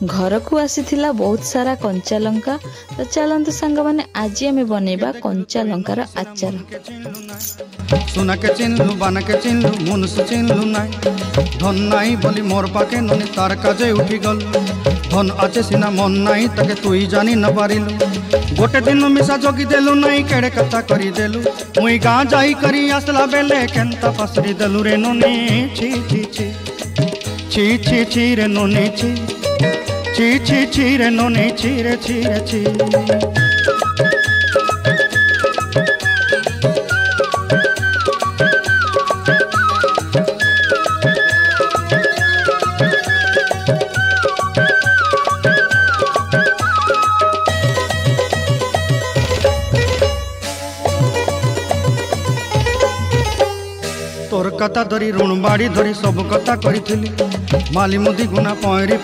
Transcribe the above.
घर को आसीथिला बहुत सारा कंचा लंका। तो चलंतु सांग माने आज आमे बनेबा कंचा लंकार आचार। सुना के चिन्हलु बाना के चिन्हलु मुनुष चिन्हलु नाई धन नाई बोली मोर पाके ननी तार काजे उठी गल धन आचे सिना मन नाई ताके तुई जानी न पारिलु गोटे दिन मिसा जोगी देलु नाई केड़े कथा करी देलु मुई गाँ जाई करी आसला बेले केंता पासरी देलु रे ननी छी छी छी छी छी छी रे ननी छी छी छी छी रे ननी छी रे छी रे छी। तोर कथा धरी ऋण बाड़ी धरी सब कथा करी माली मुदी गुना पहरी